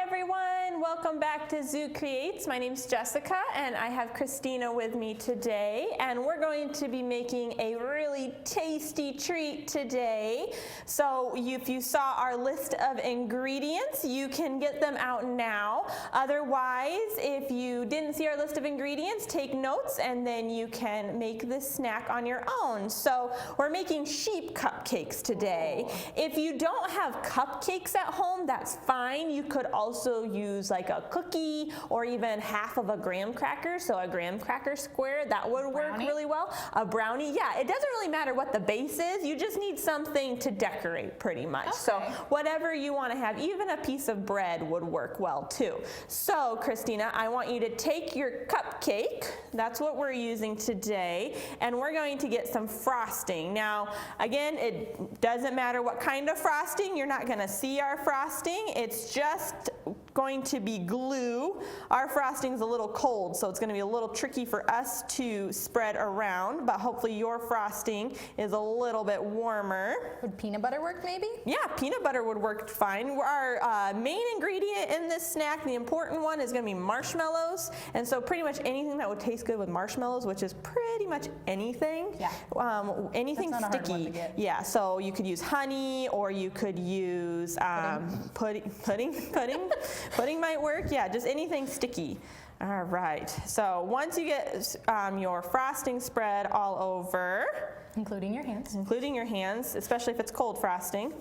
everyone, welcome back to Zoo Creates. My name's Jessica and I have Kristina with me today, and we're going to be making a really tasty treat today. So if you saw our list of ingredients, you can get them out now. Otherwise, if you didn't see our list of ingredients, take notes and then you can make this snack on your own. So we're making sheep cupcakes today. If you don't have cupcakes at home, that's fine. You could also use like a cookie or even half of a graham cracker, so a graham cracker square, that would work really well. A brownie, yeah, it doesn't really matter what the base is, you just need something to decorate pretty much. Okay. So whatever you want to have, even a piece of bread would work well too. So Kristina, I want you to take your cupcake, that's what we're using today, and we're going to get some frosting. Now, again, it doesn't matter what kind of frosting, you're not going to see our frosting, it's just going to be glue. Our frosting's a little cold, so it's going to be a little tricky for us to spread around, but hopefully your frosting is a little bit warmer. Would peanut butter work maybe? Yeah, peanut butter would work fine. Our main ingredient in this snack, the important one, is going to be marshmallows, and so pretty much anything that would taste good with marshmallows, which is pretty much anything. Yeah. Anything That's not sticky. A hard one to get. Yeah, so you could use honey, or you could use pudding might work. Yeah, just anything sticky. All right. So once you get your frosting spread all over, including your hands, especially if it's cold frosting.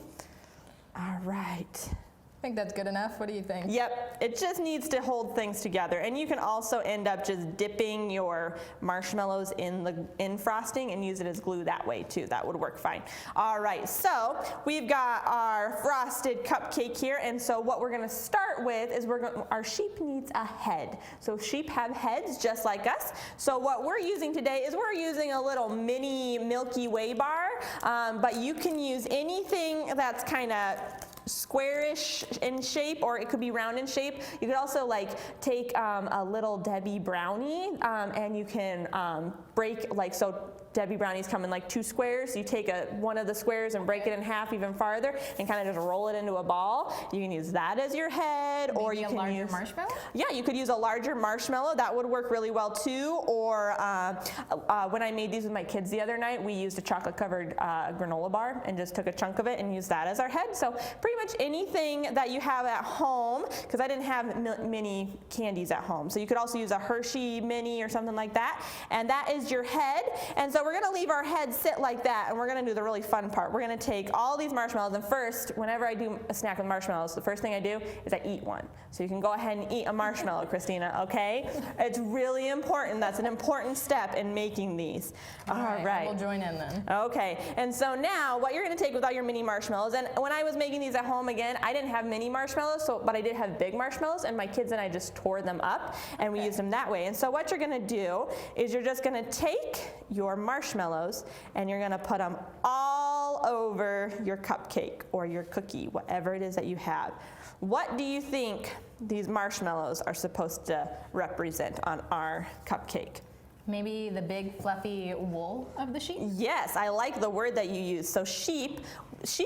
All right. I think that's good enough. What do you think? Yep, it just needs to hold things together, and you can also end up just dipping your marshmallows in frosting and use it as glue that way too. That would work fine. All right, so we've got our frosted cupcake here, and so what we're going to start with is our sheep needs a head. So sheep have heads just like us. So what we're using today is we're using a little mini Milky Way bar, but you can use anything that's kind of squarish in shape, or it could be round in shape. You could also like take a little Debbie brownie and you can break, like, so Debbie brownies come in like 2 squares. You take one of the squares and break it in half even farther and kind of just roll it into a ball. You can use that as your head. Maybe or you can use marshmallow? Yeah, you could use a larger marshmallow. That would work really well too. Or when I made these with my kids the other night, we used a chocolate covered granola bar and just took a chunk of it and used that as our head. So pretty much anything that you have at home, because I didn't have mini candies at home. So you could also use a Hershey mini or something like that. And that is your head. And so we're going to leave our head sit like that, and we're going to do the really fun part. We're going to take all these marshmallows, and first, whenever I do a snack with marshmallows, the first thing I do is I eat one. So you can go ahead and eat a marshmallow, Kristina, okay? It's really important. That's an important step in making these. All right. We'll join in then. Okay, and so now what you're going to take with all your mini marshmallows, and when I was making these at home, again, I didn't have mini marshmallows, but I did have big marshmallows, and my kids and I just tore them up, and we used them that way. And so what you're going to do is you're just going to take your marshmallows and you're going to put them all over your cupcake or your cookie, whatever it is that you have. What do you think these marshmallows are supposed to represent on our cupcake? Maybe the big fluffy wool of the sheep? Yes, I like the word that you use. So sheep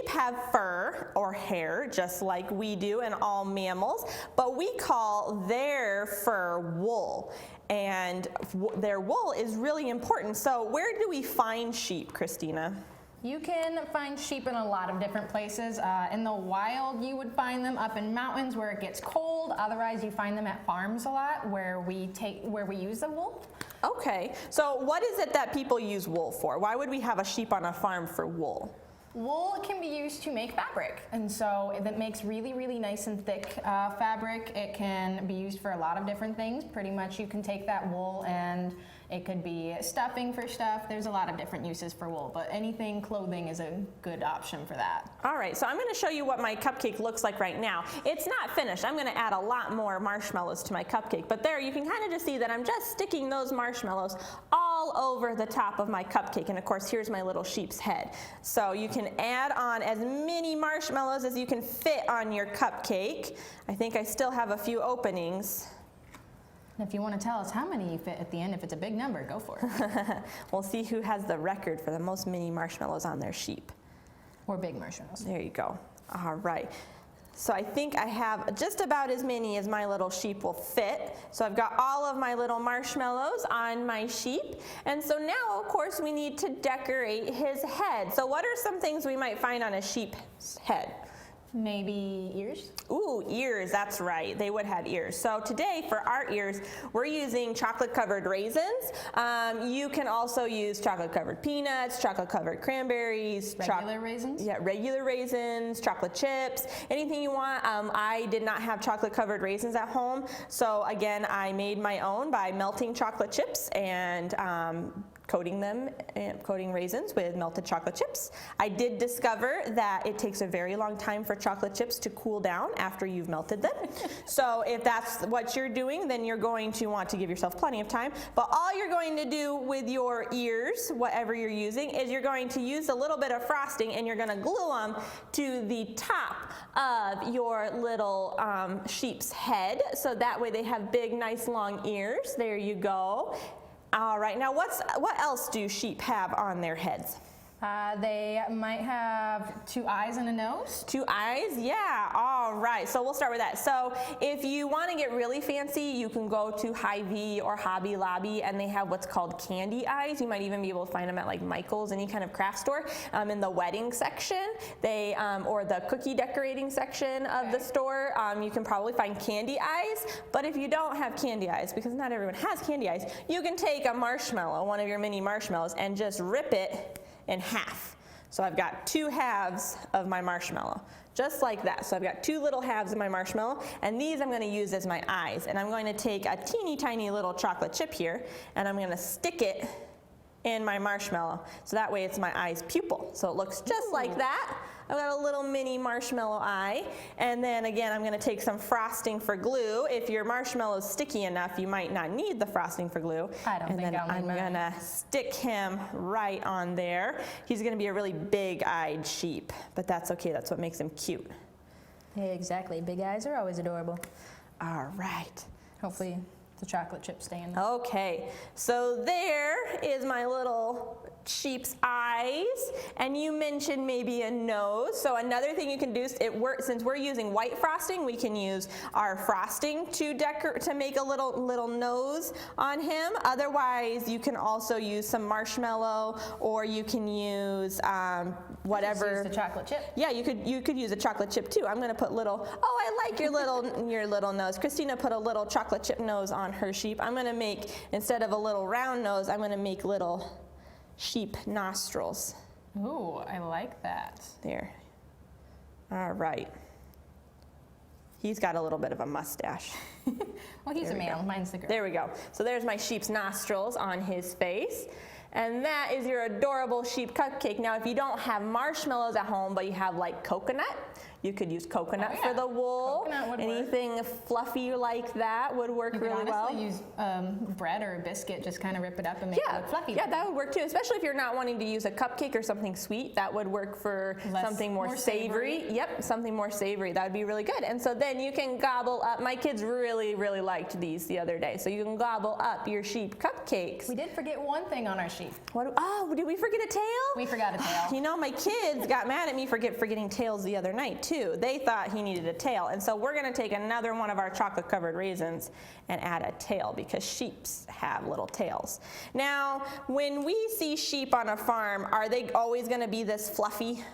have fur or hair just like we do and all mammals, but we call their fur wool. And their wool is really important. So where do we find sheep, Kristina? You can find sheep in a lot of different places. In the wild, you would find them up in mountains where it gets cold. Otherwise, you find them at farms a lot where we use the wool. Okay, so what is it that people use wool for? Why would we have a sheep on a farm for wool? Wool can be used to make fabric, and so that makes really, really nice and thick fabric. It can be used for a lot of different things. Pretty much you can take that wool and it could be stuffing for stuff. There's a lot of different uses for wool, but anything clothing is a good option for that. All right, so I'm going to show you what my cupcake looks like right now. It's not finished. I'm going to add a lot more marshmallows to my cupcake, but there you can kind of just see that I'm just sticking those marshmallows all over the top of my cupcake, and of course here's my little sheep's head. So you can add on as many marshmallows as you can fit on your cupcake. I think I still have a few openings. If you want to tell us how many you fit at the end, if it's a big number, go for it. We'll see who has the record for the most mini marshmallows on their sheep. Or big marshmallows. There you go. All right. So I think I have just about as many as my little sheep will fit. So I've got all of my little marshmallows on my sheep. And so now, of course, we need to decorate his head. So what are some things we might find on a sheep's head? Maybe ears? Ooh, ears, that's right. They would have ears. So today for our ears, we're using chocolate covered raisins. You can also use chocolate covered peanuts, chocolate covered cranberries. Regular raisins? Yeah, regular raisins, chocolate chips, anything you want. I did not have chocolate covered raisins at home. So again, I made my own by melting chocolate chips and coating raisins with melted chocolate chips. I did discover that it takes a very long time for chocolate chips to cool down after you've melted them. So if that's what you're doing, then you're going to want to give yourself plenty of time. But all you're going to do with your ears, whatever you're using, is you're going to use a little bit of frosting and you're going to glue them to the top of your little sheep's head. So that way they have big, nice, long ears. There you go. All right, now what else do sheep have on their heads? They might have 2 eyes and a nose. 2 eyes, yeah, all right. So we'll start with that. So if you want to get really fancy, you can go to Hy-Vee or Hobby Lobby, and they have what's called candy eyes. You might even be able to find them at like Michael's, any kind of craft store, in the wedding section, or the cookie decorating section of the store. You can probably find candy eyes, but if you don't have candy eyes, because not everyone has candy eyes, you can take a marshmallow, one of your mini marshmallows, and just rip it in half. So I've got 2 halves of my marshmallow, just like that. So I've got 2 little halves of my marshmallow, and these I'm going to use as my eyes. And I'm going to take a teeny tiny little chocolate chip here, and I'm going to stick it in my marshmallow. So that way it's my eye's pupil. So it looks just like that. I've got a little mini marshmallow eye. And then again, I'm going to take some frosting for glue. If your marshmallow's sticky enough, you might not need the frosting for glue. I don't think I'll need mine. And then I'm going to stick him right on there. He's going to be a really big-eyed sheep, but that's okay. That's what makes him cute. Yeah, exactly. Big eyes are always adorable. All right. Hopefully the chocolate chips stay in there. Okay, so there is my little sheep's eyes, and you mentioned maybe a nose. So another thing you can do, since we're using white frosting, we can use our frosting to make a little nose on him. Otherwise, you can also use some marshmallow, or you can use whatever. Just use the chocolate chip. Yeah, you could use a chocolate chip too. I'm going to put little. Oh, I like your little nose. Kristina put a little chocolate chip nose on her sheep. I'm going to make, instead of a little round nose, I'm going to make little sheep nostrils. Ooh, I like that. There. All right. He's got a little bit of a mustache. Well, he's a male. Mine's the girl. There we go. So there's my sheep's nostrils on his face. And that is your adorable sheep cupcake. Now, if you don't have marshmallows at home, but you have like coconut, you could use coconut for the wool. Coconut would Anything work. Fluffy like that would work really well. You could honestly use bread or a biscuit, just kind of rip it up and make it look fluffy. Yeah, that would work too, especially if you're not wanting to use a cupcake or something sweet. That would work for something more savory. Yep, something more savory. That would be really good. And so then you can gobble up. My kids really, really liked these the other day. So you can gobble up your sheep cupcakes. We did forget one thing on our sheep. Oh, did we forget a tail? We forgot a tail. You know, my kids got mad at me for forgetting tails the other night too. They thought he needed a tail. And so we're going to take another one of our chocolate covered raisins and add a tail, because sheeps have little tails. Now, when we see sheep on a farm, are they always going to be this fluffy?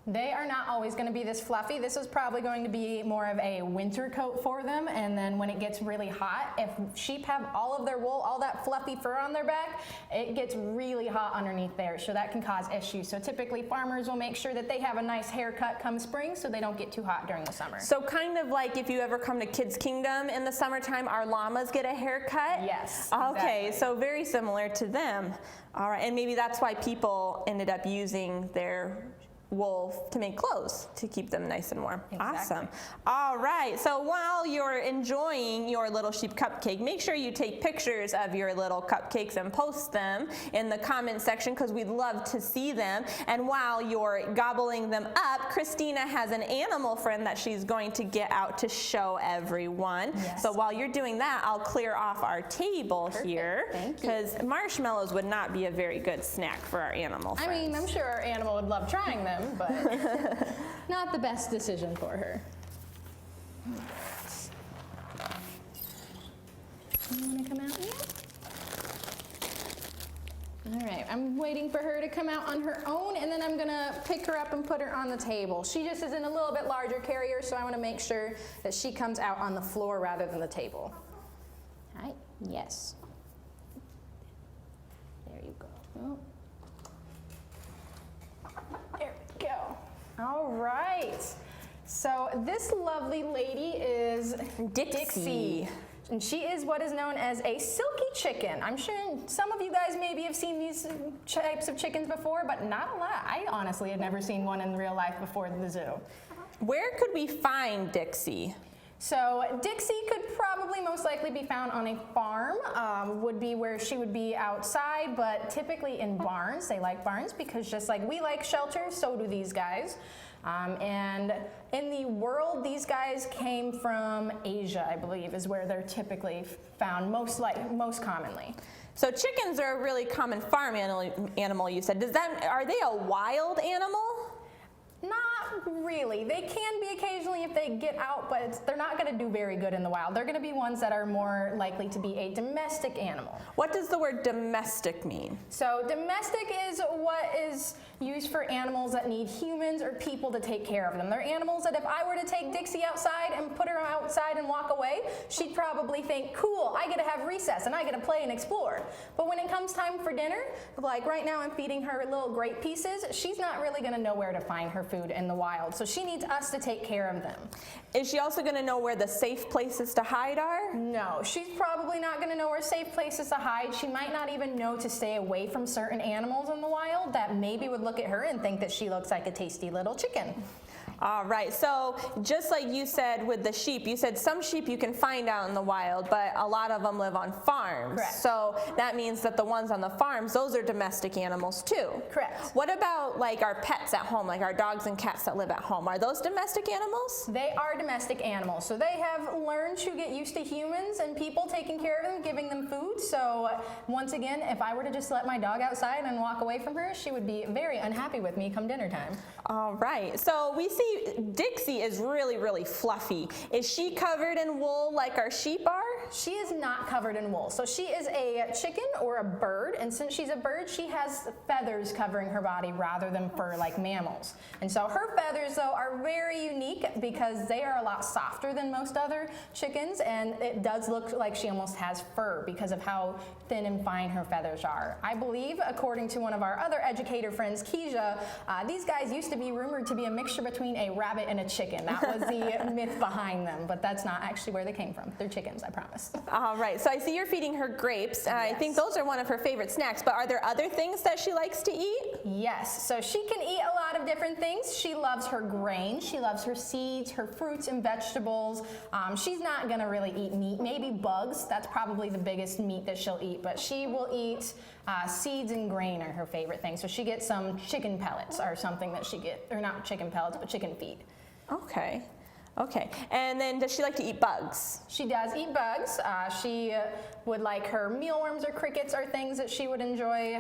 They are not always going to be this fluffy. This is probably going to be more of a winter coat for them, and then when it gets really hot, if sheep have all of their wool, all that fluffy fur on their back, it gets really hot underneath there, so that can cause issues. So typically farmers will make sure that they have a nice haircut come spring so they don't get too hot during the summer. So kind of like if you ever come to Kids Kingdom in the summertime, our llamas get a haircut? Yes. Okay, exactly. so very similar to them. All right, and maybe that's why people ended up using their wool to make clothes to keep them nice and warm. Exactly. Awesome. All right, so while you're enjoying your little sheep cupcake, make sure you take pictures of your little cupcakes and post them in the comment section, because we'd love to see them. And while you're gobbling them up, Kristina has an animal friend that she's going to get out to show everyone. Yes. So while you're doing that, I'll clear off our table here, because marshmallows would not be a very good snack for our animal friends. I mean, I'm sure our animal would love trying them, but not the best decision for her. You want to come out yet? All right, I'm waiting for her to come out on her own, and then I'm gonna pick her up and put her on the table. She just is in a little bit larger carrier, so I wanna make sure that she comes out on the floor rather than the table. All right, yes. There you go. Oh. There we go. All right. So this lovely lady is Dixie. And she is what is known as a silky chicken. I'm sure some of you guys maybe have seen these types of chickens before, but not a lot. I honestly had never seen one in real life before the zoo. Where could we find Dixie? So Dixie could probably most likely be found on a farm, would be where she would be outside, but typically in barns. They like barns because just like we like shelter, so do these guys. And in the world, these guys came from Asia, I believe, is where they're typically found most commonly. So chickens are a really common farm animal, you said. Are they a wild animal? Not really. They can be occasionally if they get out, but they're not going to do very good in the wild. They're going to be ones that are more likely to be a domestic animal. What does the word domestic mean? So domestic is what is used for animals that need humans or people to take care of them. They're animals that if I were to take Dixie outside and put her outside and walk away, she'd probably think, cool, I get to have recess and I get to play and explore. But when it comes time for dinner, like right now I'm feeding her little grape pieces, she's not really going to know where to find her food in the wild. So she needs us to take care of them. Is she also going to know where the safe places to hide are? No, she's probably not going to know where safe places to hide. She might not even know to stay away from certain animals in the wild that maybe would look at her and think that she looks like a tasty little chicken. All right, so just like you said with the sheep, you said some sheep you can find out in the wild, but a lot of them live on farms. Correct. So that means that the ones on the farms, those are domestic animals too. Correct. What about like our pets at home, like our dogs and cats that live at home? Are those domestic animals? They are domestic animals. So they have learned to get used to humans and people taking care of them, giving them food. So once again, if I were to just let my dog outside and walk away from her, she would be very unhappy with me come dinner time. All right, so we see Dixie is really, really fluffy. Is she covered in wool like our sheep are? She is not covered in wool. So she is a chicken or a bird, and since she's a bird, she has feathers covering her body rather than fur like mammals. And so her feathers, though, are very unique because they are a lot softer than most other chickens, and it does look like she almost has fur because of how thin and fine her feathers are. I believe, according to one of our other educator friends, Keisha, these guys used to be rumored to be a mixture between a rabbit and a chicken. That was the myth behind them, but that's not actually where they came from. They're chickens, I promise. All right, so I see you're feeding her grapes. Yes. I think those are one of her favorite snacks, but are there other things that she likes to eat? Yes, so she can eat a lot of different things. She loves her grain, she loves her seeds, her fruits and vegetables. She's not gonna really eat meat, maybe bugs. That's probably the biggest meat that she'll eat, but she will eat seeds and grain are her favorite thing. So she gets some chicken pellets or something that she get, or not chicken pellets, but chicken feet. Okay. Okay, and then does she like to eat bugs? She does eat bugs. She would like her mealworms or crickets are things that she would enjoy.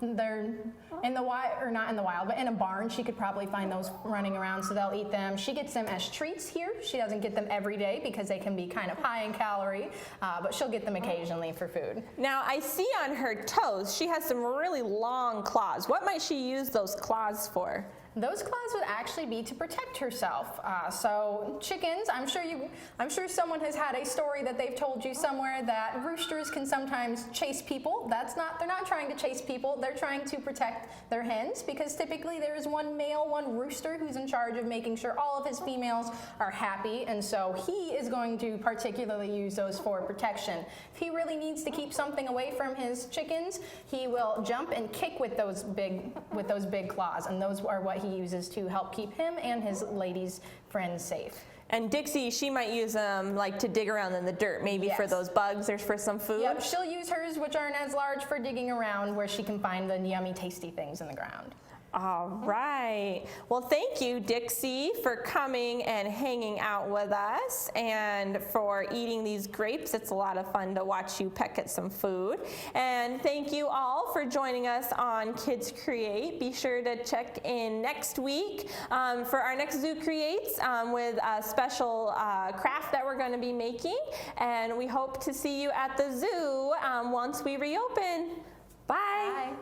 They're in the wild, or not in the wild, but in a barn she could probably find those running around, so they'll eat them. She gets them as treats here. She doesn't get them every day because they can be kind of high in calorie, but she'll get them occasionally for food. Now I see on her toes she has some really long claws. What might she use those claws for? Those claws would actually be to protect herself. So chickens, I'm sure someone has had a story that they've told you somewhere that roosters can sometimes chase people. They're not trying to chase people, they're trying to protect their hens because typically there is one male, one rooster who's in charge of making sure all of his females are happy, and so he is going to particularly use those for protection. If he really needs to keep something away from his chickens, he will jump and kick with those big claws, and those are what he uses to help keep him and his ladies' friends safe. And Dixie, she might use them like to dig around in the dirt, maybe Yes. for those bugs or for some food. Yep, she'll use hers, which aren't as large, for digging around where she can find the yummy, tasty things in the ground. All right. Well, thank you, Dixie, for coming and hanging out with us and for eating these grapes. It's a lot of fun to watch you peck at some food. And thank you all for joining us on Kids Create. Be sure to check in next week for our next Zoo Creates with a special craft that we're going to be making. And we hope to see you at the zoo once we reopen. Bye. Bye.